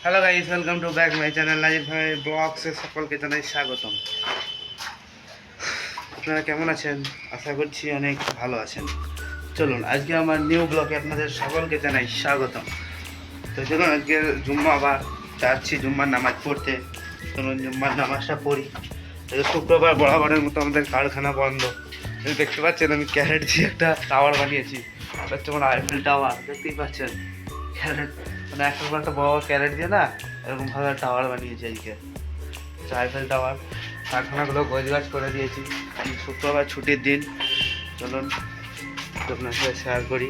Hello guys, welcome to back my channel Nazir ভাই ব্লগসে সকলকে জানাই স্বাগতম। আপনারা কেমন আছেন? আশা করছি অনেক ভালো আছেন। চলুন আজকে আমার নিউ ব্লগে আপনাদের সকলকে জানাই স্বাগতম। তো চলুন আজকে জুম্মাবার যাচ্ছি জুম্মার নামাজ পড়তে। চলুন জুম্মার নামাজটা পড়ি। শুক্রবার বরাবরের মতো আমাদের কারখানা বন্ধ। দেখতে পাচ্ছেন আমি ক্যারেট দিয়ে একটা টাওয়ার বানিয়েছি। হচ্ছে আমার আইফেল টাওয়ার, দেখতেই পাচ্ছেন। ক্যারেট মানে একটা বড় ক্যারেট দিয়ে না এরকমভাবে টাওয়ার বানিয়েছি আজকে, আইফেল টাওয়ার। কারখানাগুলো গোছগাছ করে দিয়েছি। শুক্রবার ছুটির দিন। চলুন আপনার সাথে শেয়ার করি।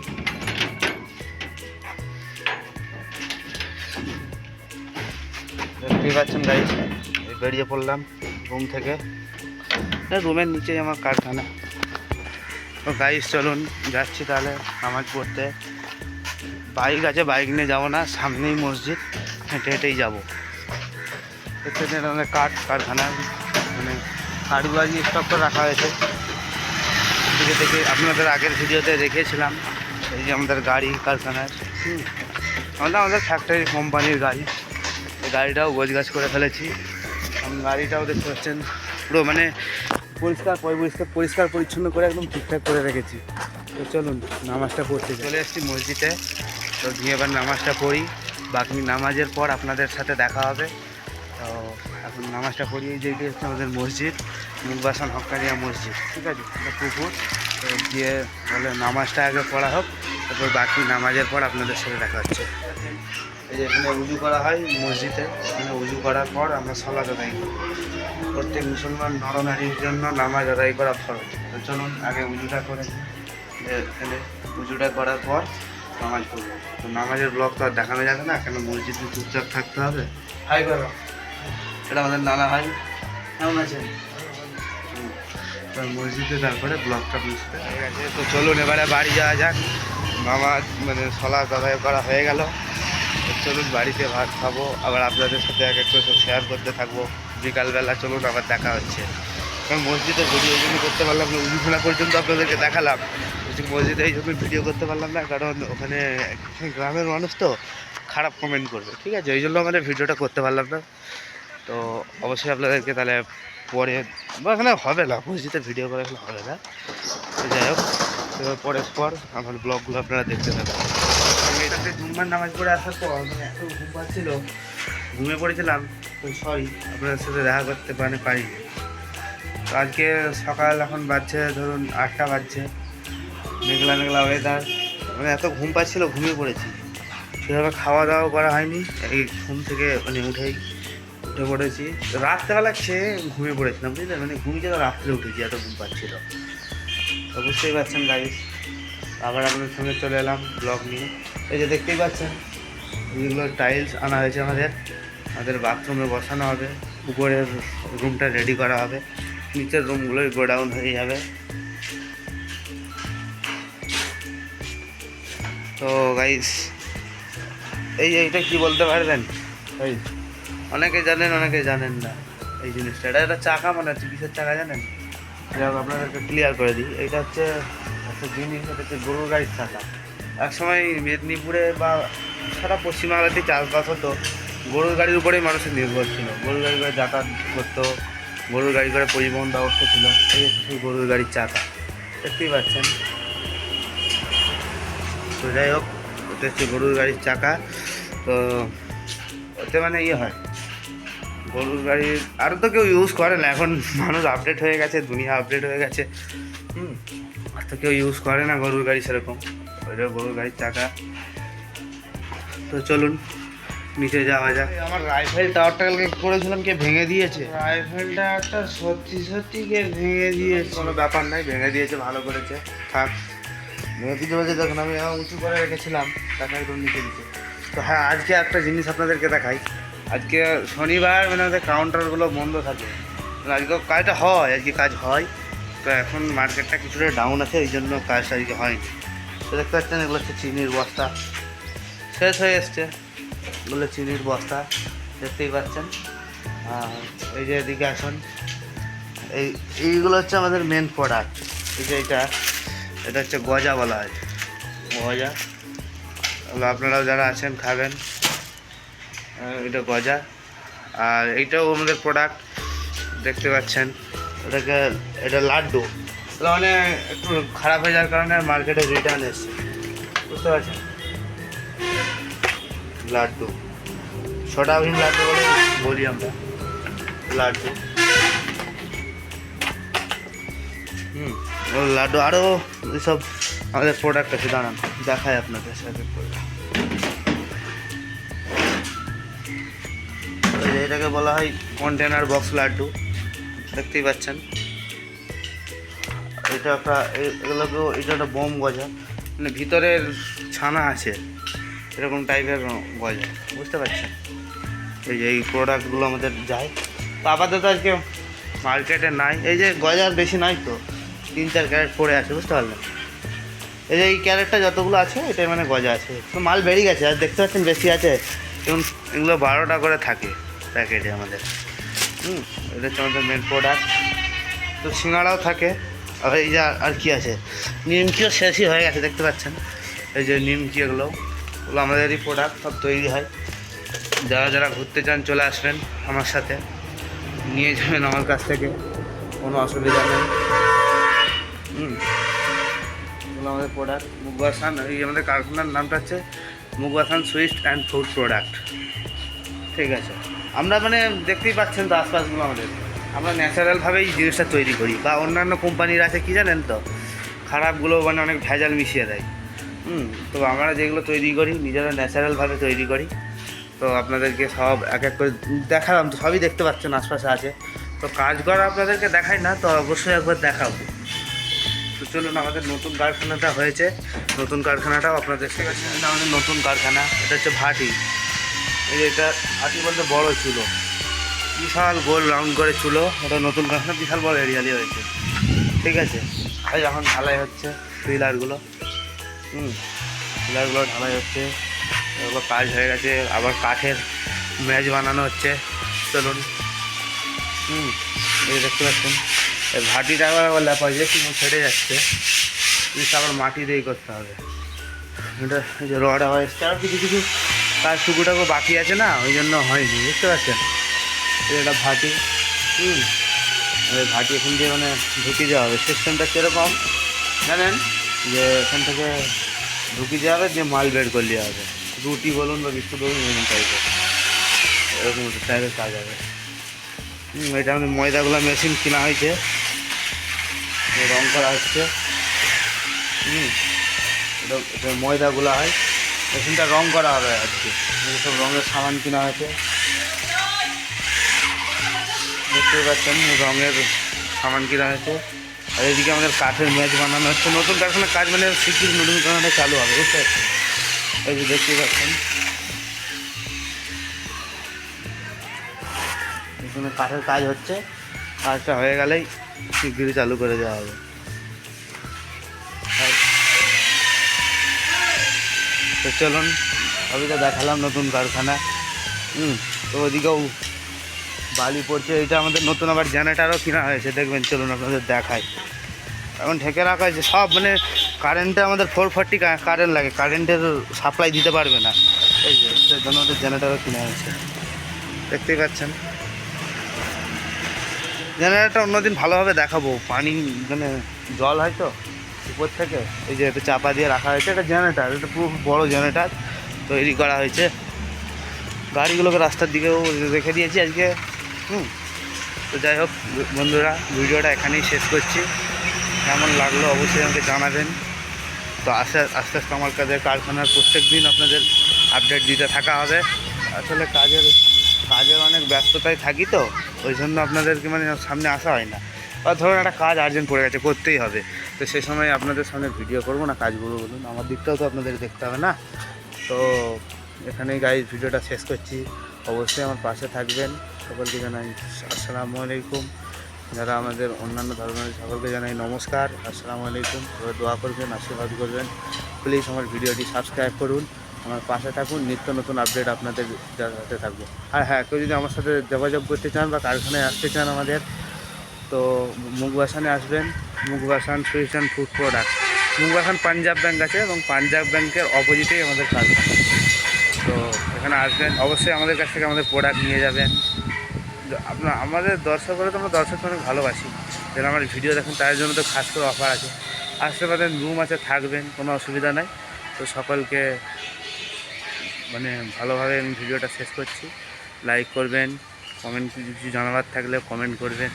দেখতেই পাচ্ছেন গাইজ, বেরিয়ে পড়লাম রুম থেকে। রুমের নিচেই আমার কারখানা। তো গাইজ চলুন যাচ্ছি তাহলে নামাজ পড়তে। বাইক আছে, বাইক নিয়ে যাবো না, সামনেই মসজিদ, হেঁটে হেঁটেই যাবো। দেখতে আমাদের কারখানা, মানে কাঠগুলো স্টক করে রাখা হয়েছে। থেকে আপনাদের আগের ভিডিওতে দেখিয়েছিলাম এই যে আমাদের গাড়ি কারখানার, আমাদের ফ্যাক্টরি কোম্পানির গাড়ি। এই গাড়িটাও গোছগাছ করে ফেলেছি। গাড়িটাও দেখতে পাচ্ছেন পুরো মানে পরিষ্কার পরিচ্ছন্ন করে একদম ঠিকঠাক করে রেখেছি। তো চলুন নামাজটা পড়তে চলে এসেছি মসজিদে। তো গিয়ে এবার নামাজটা পড়ি, বাকি নামাজের পর আপনাদের সাথে দেখা হবে। তো এখন নামাজটা পড়ি। যেটি হচ্ছে আমাদের মসজিদ, মুলবাসান হক্কানিয়া মসজিদ, ঠিক আছে, এটা পুকুর। তো গিয়ে বলে নামাজটা আগে পড়া হোক, তারপর বাকি নামাজের পর আপনাদের সাথে দেখা হচ্ছে। এই যে এখানে উজু করা হয় মসজিদে, এখানে উজু করার পর আমরা সালাত আদায় করি। প্রত্যেক মুসলমান নরনারীর জন্য নামাজ আদায় করা ফরজ। তো চলুন আগে উজুটা করে এখানে উজুটা করার পর নামাজ পড়বো। তো নামাজের ব্লগ তো আর দেখানো যাবে না, কেন মসজিদে চুপচাপ থাকতে হবে। হাই করো, এটা আমাদের নানা ভাই, কেমন আছেন? মসজিদে তারপরে ব্লগটা বুঝতে হয়ে গেছে। তো চলুন এবারে বাড়ি যাওয়া যাক। নামাজ মানে সালাত আদায় করা হয়ে গেল। চলুন বাড়িতে ভাত খাবো, আবার আপনাদের সাথে এক এক করে সব শেয়ার করতে থাকবো বিকালবেলা। চলুন আবার দেখা হচ্ছে। কারণ মসজিদে ভিডিও এই জন্য করতে পারলাম না, উজুখানা পর্যন্ত আপনাদেরকে দেখালাম। মসজিদে এই জন্য ভিডিও করতে পারলাম না, কারণ ওখানে গ্রামের মানুষ তো খারাপ কমেন্ট করবে, ঠিক আছে, ওই জন্য আমাদের ভিডিওটা করতে পারলাম না। তো অবশ্যই আপনাদেরকে তাহলে পরে বা এখানে হবে না, মসজিদে ভিডিও করে এখানে হবে না। যাই হোক, পরের পর আমার ব্লগগুলো আপনারা দেখতে থাকবেন। এটাতে জুম্মার নামাজ পড়ে আসার পর মানে এত ঘুম পাচ্ছিল, ঘুমিয়ে পড়েছিলাম। তো সরি, আপনাদের সাথে দেখা করতে পারিনি। তো আজকে সকাল এখন বাজছে ধরুন 8টা বাজছে, মেঘলা মেঘলা ওয়েদার, মানে এত ঘুম পাচ্ছিল ঘুমিয়ে পড়েছি। সেভাবে খাওয়া দাওয়া করা হয়নি, এই ঘুম থেকে মানে উঠে পড়েছি। রাত্রেবেলা খেয়ে ঘুমিয়ে পড়েছিলাম, বুঝলেন, মানে ঘুমিয়ে তো রাত্রে উঠেছি, এত ঘুম পাচ্ছিল। বুঝতেই পারছেন গাইস, আবার আপনাদের সঙ্গে চলে এলাম ব্লগ নিয়ে। এই যে দেখতেই পাচ্ছেন এইগুলো টাইলস আনা হয়েছে আমাদের বাথরুমে বসানো হবে। উপরের রুমটা রেডি করা হবে, নিচের রুমগুলোই গোডাউন হয়ে যাবে। তো গাইস এইটা কি বলতে পারবেন? এই অনেকে জানেন অনেকে জানেন না এই জিনিসটা। এটা একটা চাকা মনে হচ্ছে, কিসের চাকা জানেন? যাই আপনাদেরকে ক্লিয়ার করে দিই। এইটা হচ্ছে একটা জিনিস, এটা হচ্ছে গরুর গাড়ির চাকা। একসময় মেদিনীপুরে বা সারা পশ্চিমবাংলাতেই চাষবাস হতো, গরুর গাড়ির উপরেই মানুষের নির্ভর ছিল। গরুর গাড়ি করে যাতায়াত করতো, গরুর গাড়ি করে পরিবহন ব্যবস্থা ছিল। এই হচ্ছে সেই গরুর গাড়ির চাকা, দেখতেই পাচ্ছেন। তো যাই হোক, ওটা হচ্ছে গরুর গাড়ির চাকা। তো ওতে মানে হয় গরুর গাড়ির, আরও তো কেউ ইউজ করে না, এখন মানুষ আপডেট হয়ে গেছে, দুনিয়া আপডেট হয়ে গেছে। আর তো কেউ ইউজ করে না গরুর গাড়ি সেরকম, ওইটা গরুর গাড়ির চাকা। তো চলুন নিচে যাওয়া যাক। আমার রাইফেল টাওয়ারটা কালকে করেছিলাম, কে ভেঙে দিয়েছে। রাইফেলটা একটা সত্যি কে ভেঙে দিয়েছে। কোনো ব্যাপার নাই, ভেঙে দিয়েছে, ভালো করেছে, থাক। ভেঙে দিতে বলছে, যখন আমি উঁচু করে রেখেছিলাম তাকে একদম নিচে দিতে। তো হ্যাঁ, আজকে একটা জিনিস আপনাদেরকে দেখাই। আজকে শনিবার, মানে আমাদের কাউন্টারগুলো বন্ধ থাকে। আজকে কাজটা হয়, আজকে কাজ হয়। তো এখন মার্কেটটা কিছুটা ডাউন আছে, এই জন্য কাজটা আজকে হয়নি। তো দেখতে পাচ্ছেন এগুলো হচ্ছে চিনির বস্তা, শেষ হয়ে এসছে। এগুলো চিনির বস্তা, দেখতেই পাচ্ছেন। আর এই যে এদিকে আসুন, এইগুলো হচ্ছে আমাদের মেন প্রোডাক্ট। এই যে এটা হচ্ছে গজা বলা হয়, গজা। আপনারাও যারা আছেন খাবেন। এটা গজা। আর এইটাও আমাদের প্রোডাক্ট দেখতে পাচ্ছেন, এটা লাড্ডু। এটা মানে একটু খারাপ হয়ে যাওয়ার কারণে মার্কেটে রিটার্ন এসছে, বুঝতে পারছেন। লাড্ডু সোডা ভিম লাড্ডু বলে বলি আমরা, লাড্ডু। লাড্ডু আরও এইসব আমাদের প্রোডাক্ট আছে, দাঁড়ান দেখায় আপনাদের সাথে। এটাকে বলা হয় কন্টেনার বক্স লাড্ডু, দেখতেই পাচ্ছেন। এটা এগুলোকেও, এটা একটা বোম গজা, মানে ভিতরের ছানা আছে এরকম টাইপের গজা, বুঝতে পারছেন। এই প্রোডাক্টগুলো আমাদের যায়। তো আপাতত আজকে মার্কেটে নাই, এই যে গজার বেশি নাই, তো 3-4 ক্যারেট পড়ে আছে, বুঝতে পারলেন। এই ক্যারেটটা যতগুলো আছে এটাই মানে গজা আছে, তো মাল বেরিয়ে গেছে। আর দেখতে পাচ্ছেন বেশি আছে, এবং এগুলো 12টা করে থাকে প্যাকেটে আমাদের। এটা হচ্ছে আমাদের মেন প্রোডাক্ট। তো সিঙ্গাড়াও থাকে। আর এই যে আর কি আছে, নিমকিও শেষই হয়ে গেছে, দেখতে পাচ্ছেন। এই যে নিমকি, এগুলো আমাদেরই প্রোডাক্ট, সব তৈরি হয়। যারা যারা ঘুরতে চান চলে আসবেন আমার সাথে, নিয়ে যাবেন আমার কাছ থেকে, কোনো অসুবিধা নেই। এগুলো আমাদের প্রোডাক্ট। মুগবাসান, এই আমাদের কারখানার নামটা হচ্ছে মুগবাসান সুইট অ্যান্ড ফুড প্রোডাক্ট, ঠিক আছে। আমরা মানে দেখতেই পাচ্ছেন তো আশপাশগুলো আমাদের, আমরা ন্যাচারালভাবেই জিনিসটা তৈরি করি। বা অন্যান্য কোম্পানির আছে কি জানেন তো, খারাপগুলো মানে অনেক ভেজাল মিশিয়ে দেয়। তো আমরা যেগুলো তৈরি করি নিজেরা ন্যাচারালভাবে তৈরি করি। তো আপনাদেরকে সব এক এক করে দেখালাম, তো সবই দেখতে পাচ্ছেন আশপাশে আছে। তো কাজ করা আপনাদেরকে দেখাই না, তো অবশ্যই একবার দেখাবো। তো চলুন, আমাদের নতুন কারখানাটা হয়েছে, নতুন কারখানাটাও আপনাদের দেখতে পাচ্ছেন। এটা আমাদের নতুন কারখানা, এটা হচ্ছে ভাটি। এই যে এটা ভাটি বলতে বড় চুলো, বিশাল গোল রাউন্ড করে চুলো। এটা নতুন কারখানা, বিশাল বড় এরিয়ালি হয়েছে, ঠিক আছে। এই এখন ঢালাই হচ্ছে পিলারগুলো, পিলারগুলো ঢালাই হচ্ছে, এগুলো কাজ হয়ে গেছে। আবার কাঠের ম্যাচ বানানো হচ্ছে। চলুন, এই দেখতে পাচ্ছেন এই ভাটিটা আবার ল্যাপ হয়েছে, কিন্তু ছেড়ে যাচ্ছে, আবার মাটি দিয়েই করতে হবে। এটা এই যে রড আবার এসছে, আর কিছু কিছু কাজ টুকুটাকু বাকি আছে না, ওই জন্য হয়নি, বুঝতে পারছেন। এটা ভাটি, ভাটি এখান দিয়ে মানে ঢুকিয়ে দেওয়া হবে। সিস্টেমটা কীরকম জানেন, যে এখান থেকে ঢুকিয়ে দেওয়া হবে, যে মাল বের করে দেওয়া হবে। রুটি বলুন বা বিস্কুট বলুন, এরকম টাইপের, এরকম টাইপের কাজ হবে। এটা আমাদের ময়দাগুলো মেশিন কেনা হয়েছে, রং করা হচ্ছে। এটা ময়দাগুলো হয়, মেশিনটা রং করা হবে আজকে। সব রঙের সামান কেনা হয়েছে, দেখতেই পাচ্ছেন রঙের সামান কেনা হয়েছে। আর এদিকে আমাদের কাঠের ম্যাচ বানানো হচ্ছে। নতুন কারখানার কাজ মানে শিগগির নতুন কারখানাটা চালু হবে, বুঝতে পারছেন। এই যে দেখতেই পাচ্ছেন এখানে কাঠের কাজ হচ্ছে, কাজটা হয়ে গেলেই শিগগিরই চালু করে দেওয়া হবে। তো চলুন, আমি তো দেখালাম নতুন কারখানা। তো ওদিকেও বালি পড়ছে। এটা আমাদের নতুন আবার জেনারেটারও কেনা হয়েছে, দেখবেন। চলুন আপনাদের দেখাই। এখন ঢেকে রাখা হয়েছে সব, মানে কারেন্টে আমাদের 440 কারেন্ট লাগে, কারেন্টের সাপ্লাই দিতে পারবে না, এই যে সেই জন্য আমাদের জেনারেটারও কেনা হয়েছে, দেখতেই পাচ্ছেন। জেনারেটারটা অন্যদিন ভালোভাবে দেখাবো। পানি মানে জল হয় তো উপর থেকে, এই যে এটা চাপা দিয়ে রাখা হয়েছে। এটা জেনারেটার, এটা পুরো বড়ো জেনারেটার তৈরি করা হয়েছে। গাড়িগুলোকে রাস্তার দিকেও রেখে দিয়েছি আজকে। তো যাই হোক বন্ধুরা, ভিডিওটা এখানেই শেষ করছি। কেমন লাগলো অবশ্যই আমাকে জানাবেন। তো আস্তে আস্তে আমার কারখানার প্রত্যেক দিন আপনাদের আপডেট দিতে থাকা হবে। আসলে কাজের অনেক ব্যস্ততায় থাকি, তো ওই জন্য আপনাদেরকে মানে সামনে আসা হয় না। বা ধরুন একটা কাজ আর্জেন্ট পড়ে গেছে, করতেই হবে, তো সে সময় আপনাদের সামনে ভিডিও করবো না, কাজগুলো বলুন, আমার দিকটাও তো আপনাদের দেখতে হবে না। তো এখানেই গাইজ ভিডিওটা শেষ করছি। অবশ্যই আমার পাশে থাকবেন। সকলকে জানাই আসসালামু আলাইকুম। যারা আমাদের অন্যান্য ধর্মের সকলকে জানাই নমস্কার, আসসালামু আলাইকুম। সবাই দোয়া করবেন, আশীর্বাদ করবেন। প্লিজ আমার ভিডিওটি সাবস্ক্রাইব করুন, আমার পাশে থাকুন, নিত্য নতুন আপডেট আপনাদের জানাতে থাকবো। আর হ্যাঁ, কেউ যদি আমার সাথে যোগাযোগ করতে চান বা কারখানায় আসতে চান আমাদের, তো মুগবাসানে আসবেন। Mugbasan sweet and food product. Mugbasan Punjab bank আছে, এবং পাঞ্জাব ব্যাংকের অপোজিটেই আমাদের কারখানা। তো এখানে এখানে আসবেন, অবশ্যই আমাদের কাছ থেকে আমাদের প্রোডাক্ট নিয়ে যাবেন। আমাদের দর্শকরা তো আমরা দর্শককে অনেক ভালোবাসি, যারা আমার ভিডিও দেখেন তাদের জন্য তো খাস করে অফার আছে। আসতে পারেন, রুম আছে, থাকবেন, কোনো অসুবিধা নাই। তো সকলকে মানে ভালোভাবে আমি ভিডিওটা শেষ করছি। লাইক করবেন, কমেন্ট কিছু জানাবার থাকলে কমেন্ট করবেন,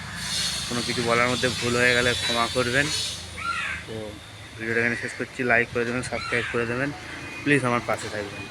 কোনো কিছু বলার মধ্যে ভুল হয়ে গেলে ক্ষমা করবেন। তো ভিডিওটা এখানে শেষ করছি। লাইক করে দেবেন, সাবস্ক্রাইব করে দেবেন, প্লিজ আমার পাশে থাকবেন।